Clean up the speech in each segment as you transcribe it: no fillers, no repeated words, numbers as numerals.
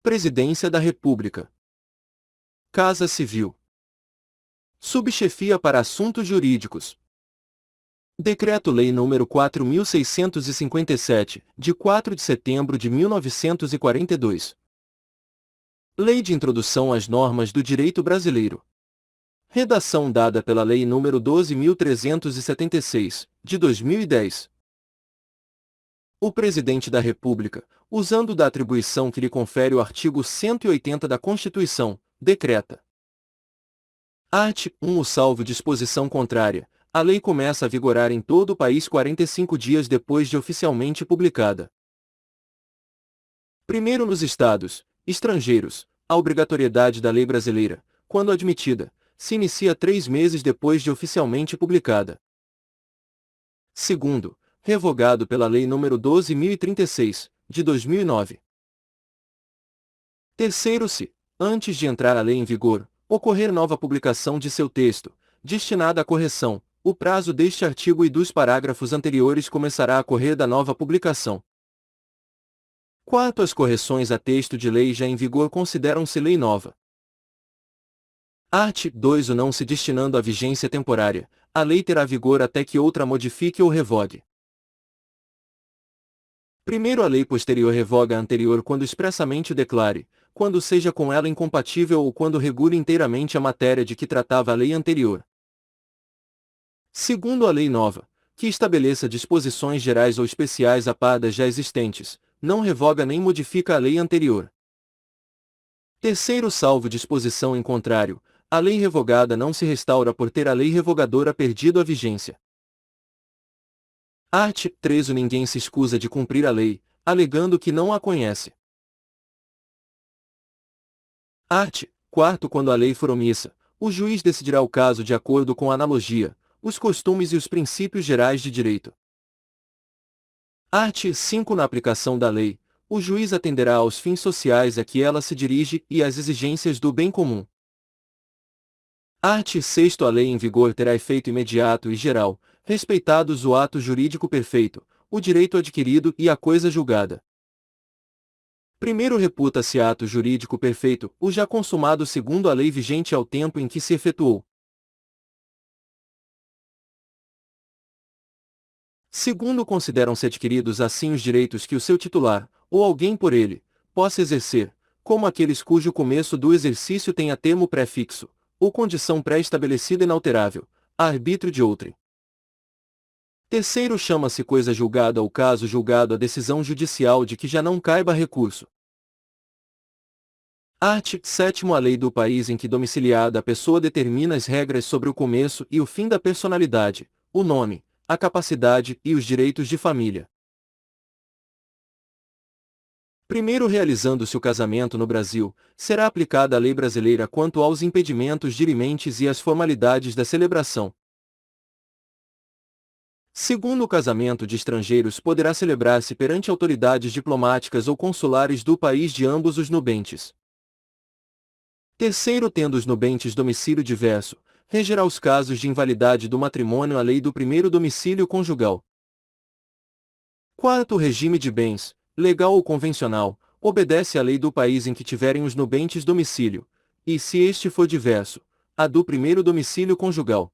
Presidência da República. Casa Civil. Subchefia para Assuntos Jurídicos. Decreto-Lei nº 4.657, de 4 de setembro de 1942. Lei de Introdução às Normas do Direito Brasileiro. Redação dada pela Lei nº 12.376, de 2010. O Presidente da República, usando da atribuição que lhe confere o artigo 180 da Constituição, decreta. Art. 1. Salvo disposição contrária, a lei começa a vigorar em todo o país 45 dias depois de oficialmente publicada. Primeiro, nos estados estrangeiros, a obrigatoriedade da lei brasileira, quando admitida, se inicia 3 meses depois de oficialmente publicada. Segundo, revogado pela Lei nº 12.036, de 2009. Terceiro, se, antes de entrar a lei em vigor, ocorrer nova publicação de seu texto, destinada à correção, o prazo deste artigo e dos parágrafos anteriores começará a correr da nova publicação. Quarto, as correções a texto de lei já em vigor consideram-se lei nova. Art. 2. O não se destinando à vigência temporária, a lei terá vigor até que outra modifique ou revogue. Primeiro, a lei posterior revoga a anterior quando expressamente o declare, quando seja com ela incompatível ou quando regule inteiramente a matéria de que tratava a lei anterior. Segundo, a lei nova, que estabeleça disposições gerais ou especiais a par das já existentes, não revoga nem modifica a lei anterior. Terceiro, salvo disposição em contrário, a lei revogada não se restaura por ter a lei revogadora perdido a vigência. Art. 3. Ninguém se escusa de cumprir a lei, alegando que não a conhece. Art. 4. Quando a lei for omissa, o juiz decidirá o caso de acordo com a analogia, os costumes e os princípios gerais de direito. Art. 5. Na aplicação da lei, o juiz atenderá aos fins sociais a que ela se dirige e às exigências do bem comum. Art. 6. A lei em vigor terá efeito imediato e geral, respeitados o ato jurídico perfeito, o direito adquirido e a coisa julgada. Primeiro, reputa-se ato jurídico perfeito o já consumado segundo a lei vigente ao tempo em que se efetuou. Segundo, consideram-se adquiridos assim os direitos que o seu titular, ou alguém por ele, possa exercer, como aqueles cujo começo do exercício tenha termo pré-fixo, ou condição pré-estabelecida inalterável, a arbítrio de outrem. Terceiro, chama-se coisa julgada ou caso julgado a decisão judicial de que já não caiba recurso. Art. 7. A lei do país em que domiciliada a pessoa determina as regras sobre o começo e o fim da personalidade, o nome, a capacidade e os direitos de família. Primeiro, realizando-se o casamento no Brasil, será aplicada a lei brasileira quanto aos impedimentos dirimentes e às formalidades da celebração. Segundo, o casamento de estrangeiros poderá celebrar-se perante autoridades diplomáticas ou consulares do país de ambos os nubentes. Terceiro, tendo os nubentes domicílio diverso, regerá os casos de invalidade do matrimônio a lei do primeiro domicílio conjugal. Quarto, o regime de bens, legal ou convencional, obedece à lei do país em que tiverem os nubentes domicílio, e, se este for diverso, a do primeiro domicílio conjugal.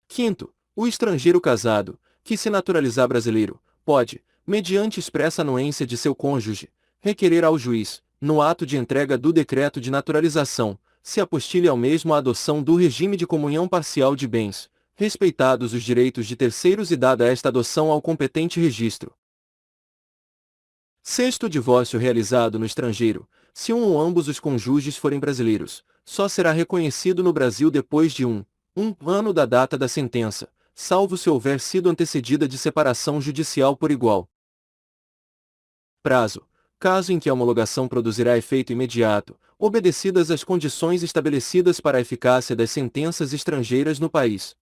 Quinto, o estrangeiro casado, que se naturalizar brasileiro, pode, mediante expressa anuência de seu cônjuge, requerer ao juiz, no ato de entrega do decreto de naturalização, se apostile ao mesmo a adoção do regime de comunhão parcial de bens, respeitados os direitos de terceiros e dada esta adoção ao competente registro. Sexto, divórcio realizado no estrangeiro, se um ou ambos os cônjuges forem brasileiros, só será reconhecido no Brasil depois de um ano da data da sentença, salvo se houver sido antecedida de separação judicial por igual prazo, caso em que a homologação produzirá efeito imediato, obedecidas as condições estabelecidas para a eficácia das sentenças estrangeiras no país.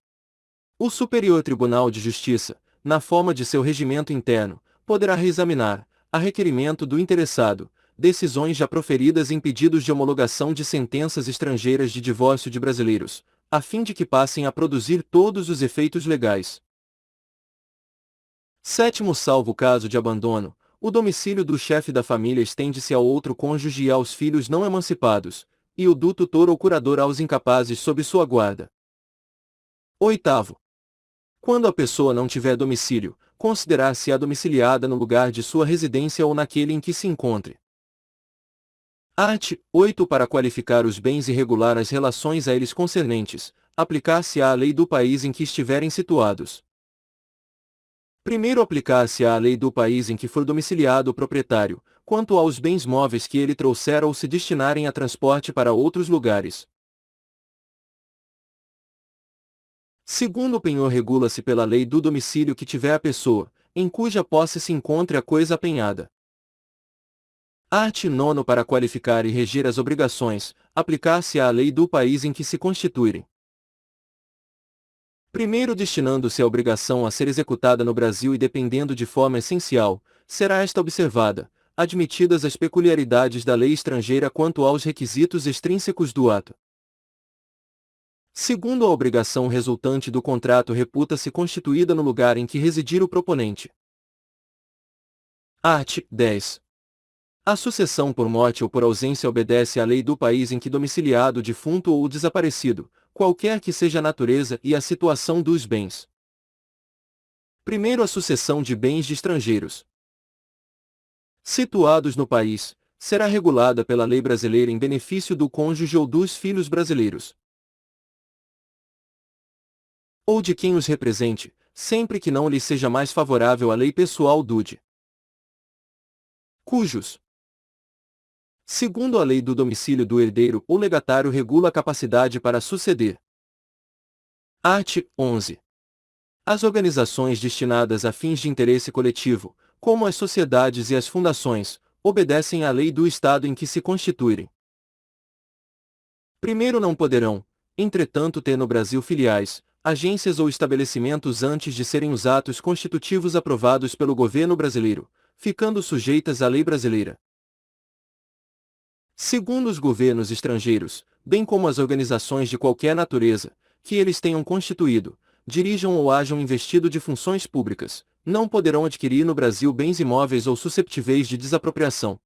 O Superior Tribunal de Justiça, na forma de seu regimento interno, poderá reexaminar, a requerimento do interessado, decisões já proferidas em pedidos de homologação de sentenças estrangeiras de divórcio de brasileiros, a fim de que passem a produzir todos os efeitos legais. Sétimo, salvo caso de abandono, O domicílio do chefe da família estende-se ao outro cônjuge e aos filhos não emancipados, e o do tutor ou curador aos incapazes sob sua guarda. Oitavo. Quando a pessoa não tiver domicílio, considerar-se-á domiciliada no lugar de sua residência ou naquele em que se encontre. Art. 8. Para qualificar os bens e regular as relações a eles concernentes, aplicar-se-á a lei do país em que estiverem situados. Primeiro, aplicar-se-á a lei do país em que for domiciliado o proprietário, quanto aos bens móveis que ele trouxer ou se destinarem a transporte para outros lugares. Segundo, o penhor regula-se pela lei do domicílio que tiver a pessoa, em cuja posse se encontre a coisa apenhada. Art. 9. Para qualificar e reger as obrigações, aplicar-se-á a lei do país em que se constituírem. Primeiro, destinando-se a obrigação a ser executada no Brasil e dependendo de forma essencial, será esta observada, admitidas as peculiaridades da lei estrangeira quanto aos requisitos extrínsecos do ato. Segundo, a obrigação resultante do contrato reputa-se constituída no lugar em que residir o proponente. Art. 10. A sucessão por morte ou por ausência obedece à lei do país em que domiciliado o defunto ou o desaparecido, qualquer que seja a natureza e a situação dos bens. Primeiro, a sucessão de bens de estrangeiros situados no país será regulada pela lei brasileira em benefício do cônjuge ou dos filhos brasileiros, ou de quem os represente, sempre que não lhe seja mais favorável a lei pessoal do cujos. Segundo a lei do domicílio do herdeiro, o legatário regula a capacidade para suceder. Art. 11. As organizações destinadas a fins de interesse coletivo, como as sociedades e as fundações, obedecem à lei do Estado em que se constituírem. Primeiro, não poderão, entretanto, ter no Brasil filiais, agências ou estabelecimentos antes de serem os atos constitutivos aprovados pelo governo brasileiro, ficando sujeitas à lei brasileira. Segundo, os governos estrangeiros, bem como as organizações de qualquer natureza, que eles tenham constituído, dirijam ou hajam investido de funções públicas, não poderão adquirir no Brasil bens imóveis ou susceptíveis de desapropriação.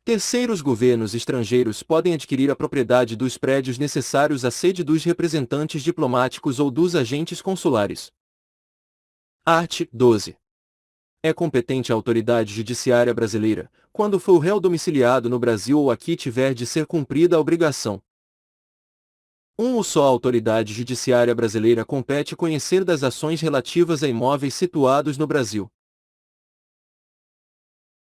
Terceiro, os governos estrangeiros podem adquirir a propriedade dos prédios necessários à sede dos representantes diplomáticos ou dos agentes consulares. Art. 12. É competente a autoridade judiciária brasileira, quando for o réu domiciliado no Brasil ou aqui tiver de ser cumprida a obrigação. Ou só a autoridade judiciária brasileira compete conhecer das ações relativas a imóveis situados no Brasil.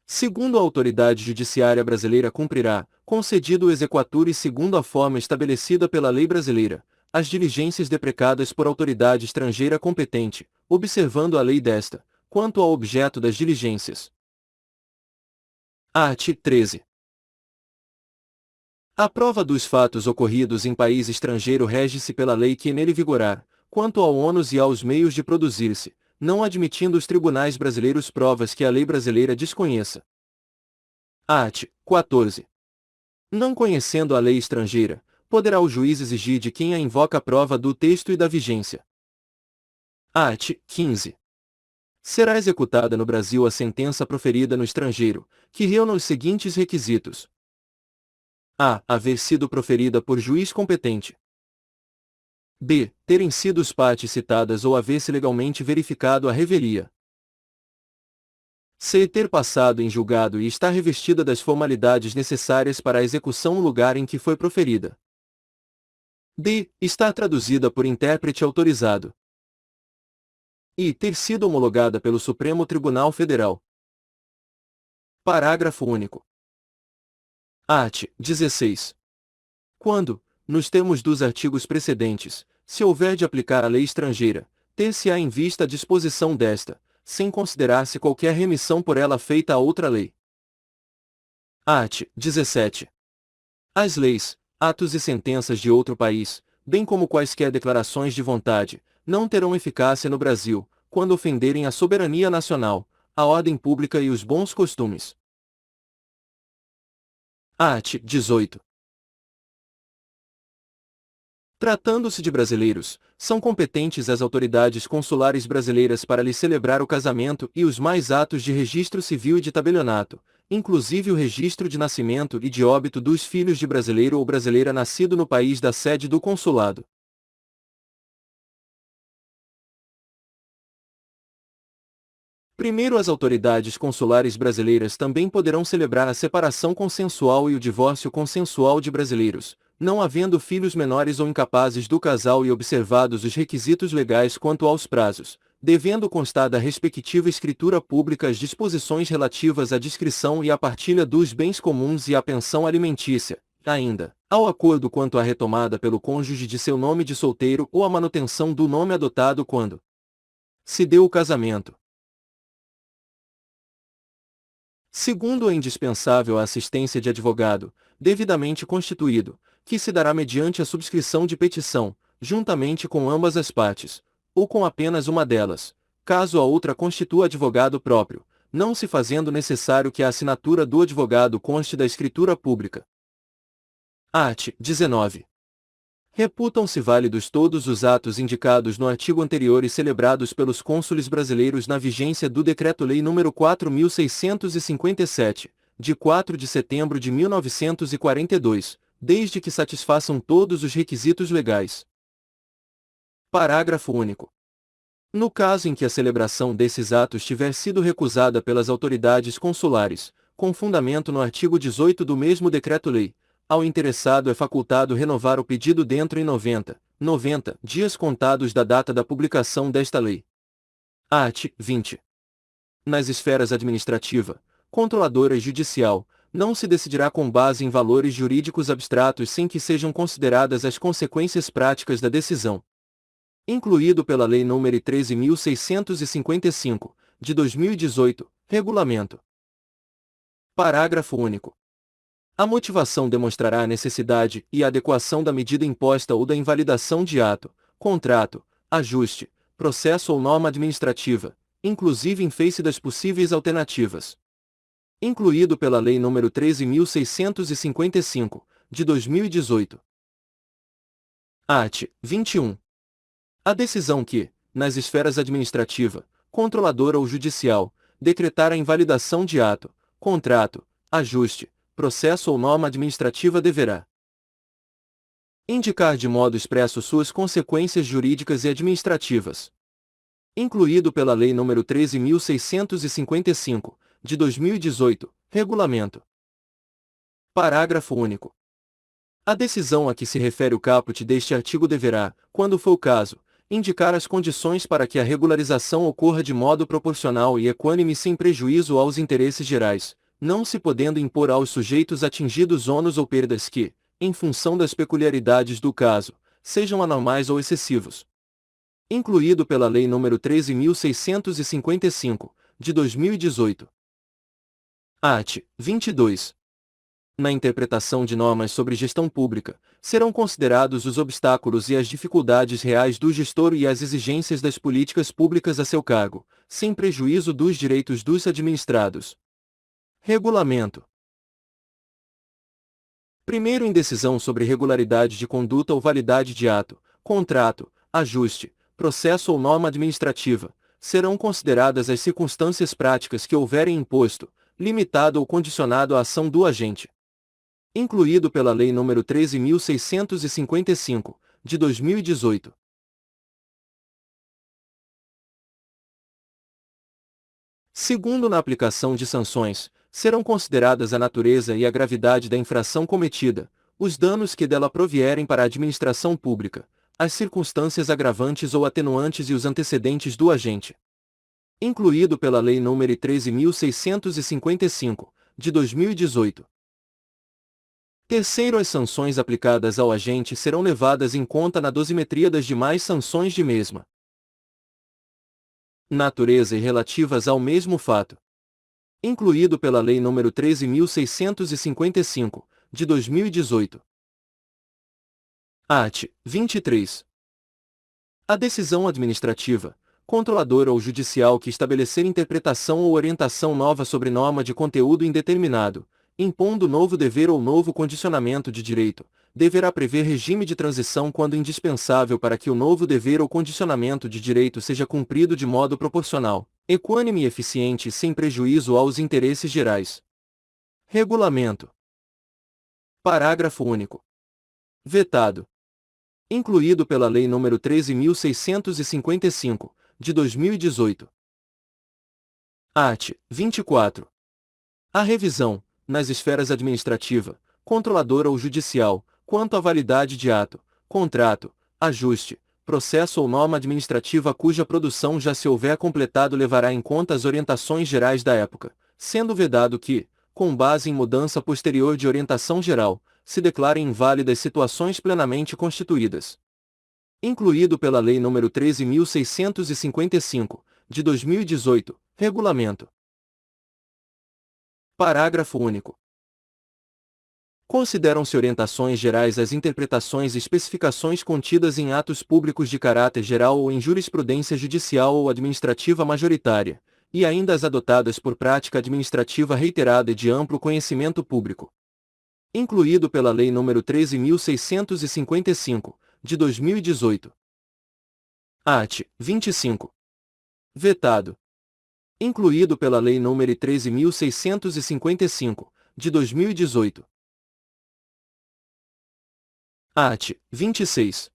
Segundo, a autoridade judiciária brasileira cumprirá, concedido o exequatur segundo a forma estabelecida pela lei brasileira, as diligências deprecadas por autoridade estrangeira competente, observando a lei desta, quanto ao objeto das diligências. Art. 13. A prova dos fatos ocorridos em país estrangeiro rege-se pela lei que nele vigorar, quanto ao ônus e aos meios de produzir-se, não admitindo os tribunais brasileiros provas que a lei brasileira desconheça. Art. 14. Não conhecendo a lei estrangeira, poderá o juiz exigir de quem a invoca a prova do texto e da vigência. Art. 15. Será executada no Brasil a sentença proferida no estrangeiro, que reúna os seguintes requisitos: a. Haver sido proferida por juiz competente. B. Terem sido as partes citadas ou haver-se legalmente verificado a revelia. C. Ter passado em julgado e estar revestida das formalidades necessárias para a execução no lugar em que foi proferida. D. Estar traduzida por intérprete autorizado. E. Ter sido homologada pelo Supremo Tribunal Federal. Parágrafo único. Art. 16. Quando, nos termos dos artigos precedentes, se houver de aplicar a lei estrangeira, ter-se-á em vista a disposição desta, sem considerar-se qualquer remissão por ela feita a outra lei. Art. 17. As leis, atos e sentenças de outro país, bem como quaisquer declarações de vontade, não terão eficácia no Brasil, quando ofenderem a soberania nacional, a ordem pública e os bons costumes. Art. 18. Tratando-se de brasileiros, são competentes as autoridades consulares brasileiras para lhes celebrar o casamento e os mais atos de registro civil e de tabelionato, inclusive o registro de nascimento e de óbito dos filhos de brasileiro ou brasileira nascido no país da sede do consulado. Primeiro, as autoridades consulares brasileiras também poderão celebrar a separação consensual e o divórcio consensual de brasileiros, não havendo filhos menores ou incapazes do casal e observados os requisitos legais quanto aos prazos, devendo constar da respectiva escritura pública as disposições relativas à descrição e à partilha dos bens comuns e à pensão alimentícia, ainda, ao acordo quanto à retomada pelo cônjuge de seu nome de solteiro ou à manutenção do nome adotado quando se deu o casamento. Segundo, é indispensável a assistência de advogado, devidamente constituído, que se dará mediante a subscrição de petição, juntamente com ambas as partes, ou com apenas uma delas, caso a outra constitua advogado próprio, não se fazendo necessário que a assinatura do advogado conste da escritura pública. Art. 19. Reputam-se válidos todos os atos indicados no artigo anterior e celebrados pelos cônsules brasileiros na vigência do Decreto-Lei nº 4.657, de 4 de setembro de 1942, desde que satisfaçam todos os requisitos legais. Parágrafo único. No caso em que a celebração desses atos tiver sido recusada pelas autoridades consulares, com fundamento no artigo 18 do mesmo Decreto-Lei, ao interessado é facultado renovar o pedido dentro em 90 dias contados da data da publicação desta lei. Art. 20. Nas esferas administrativa, controladora e judicial, não se decidirá com base em valores jurídicos abstratos sem que sejam consideradas as consequências práticas da decisão. Incluído pela Lei nº 13.655, de 2018, Regulamento. Parágrafo único. A motivação demonstrará a necessidade e a adequação da medida imposta ou da invalidação de ato, contrato, ajuste, processo ou norma administrativa, inclusive em face das possíveis alternativas. Incluído pela Lei nº 13.655, de 2018. Art. 21. A decisão que, nas esferas administrativa, controladora ou judicial, decretar a invalidação de ato, contrato, ajuste, processo ou norma administrativa deverá indicar de modo expresso suas consequências jurídicas e administrativas. Incluído pela Lei nº 13.655, de 2018, Regulamento. Parágrafo único. A decisão a que se refere o caput deste artigo deverá, quando for o caso, indicar as condições para que a regularização ocorra de modo proporcional e equânime sem prejuízo aos interesses gerais, não se podendo impor aos sujeitos atingidos ônus ou perdas que, em função das peculiaridades do caso, sejam anormais ou excessivos. Incluído pela Lei nº 13.655, de 2018. Art. 22. Na interpretação de normas sobre gestão pública, serão considerados os obstáculos e as dificuldades reais do gestor e as exigências das políticas públicas a seu cargo, sem prejuízo dos direitos dos administrados. Regulamento. Primeiro, em decisão sobre regularidade de conduta ou validade de ato, contrato, ajuste, processo ou norma administrativa, serão consideradas as circunstâncias práticas que houverem imposto, limitado ou condicionado a ação do agente. Incluído pela Lei nº 13.655, de 2018. Segundo, na aplicação de sanções, serão consideradas a natureza e a gravidade da infração cometida, os danos que dela provierem para a administração pública, as circunstâncias agravantes ou atenuantes e os antecedentes do agente. Incluído pela Lei nº 13.655, de 2018. Terceiro, as sanções aplicadas ao agente serão levadas em conta na dosimetria das demais sanções de mesma natureza e relativas ao mesmo fato. Incluído pela Lei nº 13.655, de 2018. Art. 23. A decisão administrativa, controladora ou judicial que estabelecer interpretação ou orientação nova sobre norma de conteúdo indeterminado, impondo novo dever ou novo condicionamento de direito, deverá prever regime de transição quando indispensável para que o novo dever ou condicionamento de direito seja cumprido de modo proporcional, equânime e eficiente sem prejuízo aos interesses gerais. Regulamento. Parágrafo único. Vetado. Incluído pela Lei nº 13.655, de 2018. Art. 24. A revisão, nas esferas administrativa, controladora ou judicial, quanto à validade de ato, contrato, ajuste, processo ou norma administrativa cuja produção já se houver completado levará em conta as orientações gerais da época, sendo vedado que, com base em mudança posterior de orientação geral, se declarem inválidas situações plenamente constituídas. Incluído pela Lei nº 13.655, de 2018, Regulamento. Parágrafo único. Consideram-se orientações gerais as interpretações e especificações contidas em atos públicos de caráter geral ou em jurisprudência judicial ou administrativa majoritária, e ainda as adotadas por prática administrativa reiterada e de amplo conhecimento público. Incluído pela Lei nº 13.655, de 2018. Art. 25. Vetado. Incluído pela Lei nº 13.655, de 2018. Art. 26.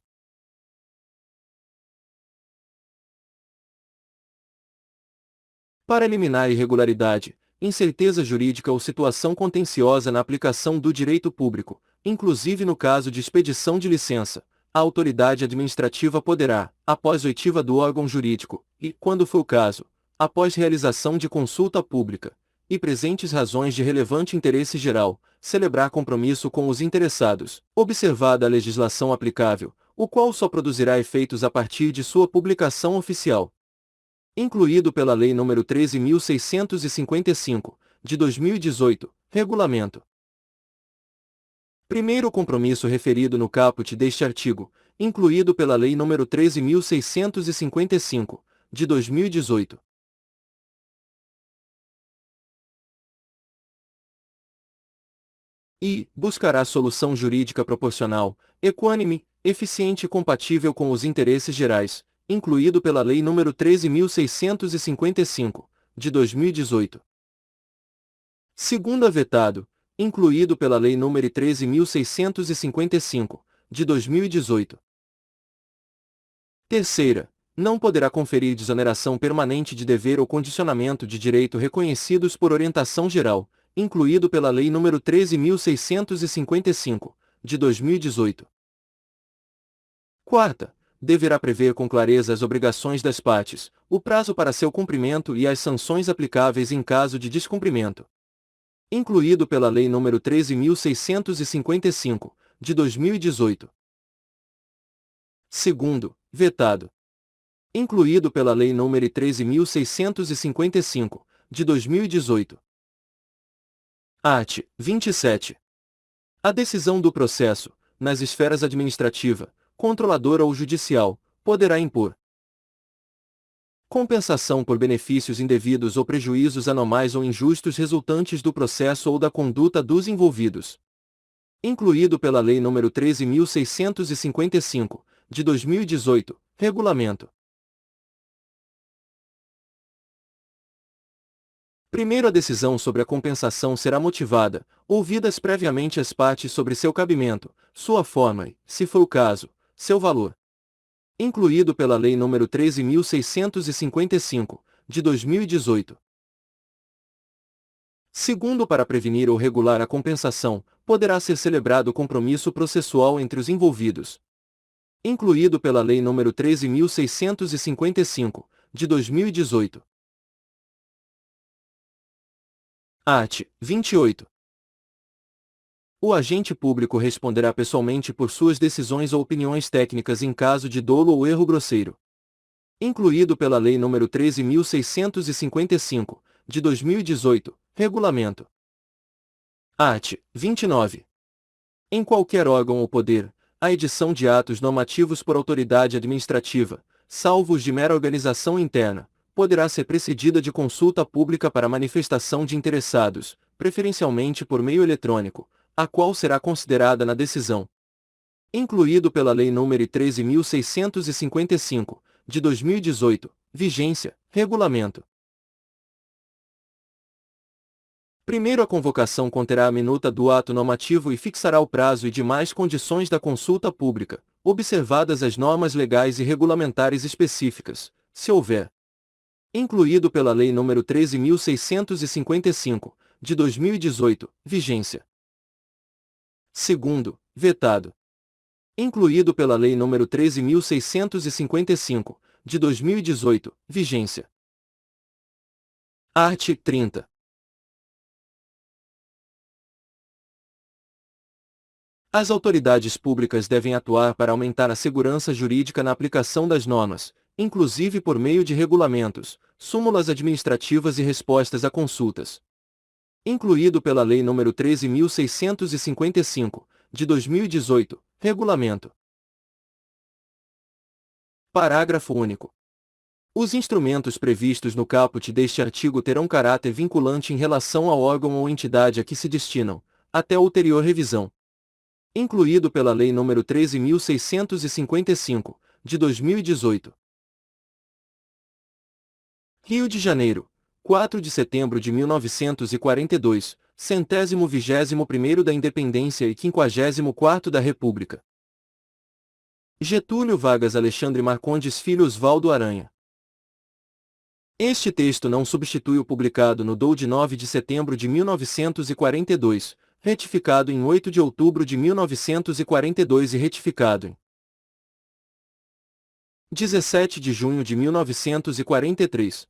Para eliminar irregularidade, incerteza jurídica ou situação contenciosa na aplicação do direito público, inclusive no caso de expedição de licença, a autoridade administrativa poderá, após oitiva do órgão jurídico, e, quando for o caso, após realização de consulta pública, e presentes razões de relevante interesse geral, celebrar compromisso com os interessados, observada a legislação aplicável, o qual só produzirá efeitos a partir de sua publicação oficial. Incluído pela Lei nº 13.655, de 2018, Regulamento. Primeiro compromisso referido no caput deste artigo, incluído pela Lei nº 13.655, de 2018. E buscará solução jurídica proporcional, equânime, eficiente e compatível com os interesses gerais, incluído pela Lei nº 13.655, de 2018. Segunda vetado, incluído pela Lei nº 13.655, de 2018. Terceira, não poderá conferir desoneração permanente de dever ou condicionamento de direito reconhecidos por orientação geral, incluído pela Lei nº 13.655, de 2018. Quarta, deverá prever com clareza as obrigações das partes, o prazo para seu cumprimento e as sanções aplicáveis em caso de descumprimento. Incluído pela Lei nº 13.655, de 2018. Segundo, vetado. Incluído pela Lei nº 13.655, de 2018. Art. 27. A decisão do processo, nas esferas administrativa, controladora ou judicial, poderá impor compensação por benefícios indevidos ou prejuízos anomais ou injustos resultantes do processo ou da conduta dos envolvidos. Incluído pela Lei nº 13.655, de 2018, Regulamento. Primeiro, a decisão sobre a compensação será motivada, ouvidas previamente as partes sobre seu cabimento, sua forma e, se for o caso, seu valor. Incluído pela Lei nº 13.655, de 2018. Segundo, para prevenir ou regular a compensação, poderá ser celebrado compromisso processual entre os envolvidos. Incluído pela Lei nº 13.655, de 2018. Art. 28. O agente público responderá pessoalmente por suas decisões ou opiniões técnicas em caso de dolo ou erro grosseiro. Incluído pela Lei nº 13.655, de 2018, Regulamento. Art. 29. Em qualquer órgão ou poder, a edição de atos normativos por autoridade administrativa, salvo os de mera organização interna, poderá ser precedida de consulta pública para manifestação de interessados, preferencialmente por meio eletrônico, a qual será considerada na decisão. incluído pela Lei nº 13.655, de 2018, vigência, regulamento. Primeiro, a convocação conterá a minuta do ato normativo e fixará o prazo e demais condições da consulta pública, observadas as normas legais e regulamentares específicas, se houver. Incluído pela Lei nº 13.655, de 2018, vigência. Segundo, vetado. Incluído pela Lei nº 13.655, de 2018, vigência. Art. 30. As autoridades públicas devem atuar para aumentar a segurança jurídica na aplicação das normas, inclusive por meio de regulamentos, súmulas administrativas e respostas a consultas. Incluído pela Lei nº 13.655, de 2018, regulamento. Parágrafo único. Os instrumentos previstos no caput deste artigo terão caráter vinculante em relação ao órgão ou entidade a que se destinam, até ulterior revisão. Incluído pela Lei nº 13.655, de 2018. Rio de Janeiro, 4 de setembro de 1942, 121º da Independência e 54º da República. Getúlio Vargas Alexandre Marcondes Filho Osvaldo Aranha. Este texto não substitui o publicado no DOU de 9 de setembro de 1942, retificado em 8 de outubro de 1942 e retificado em 17 de junho de 1943.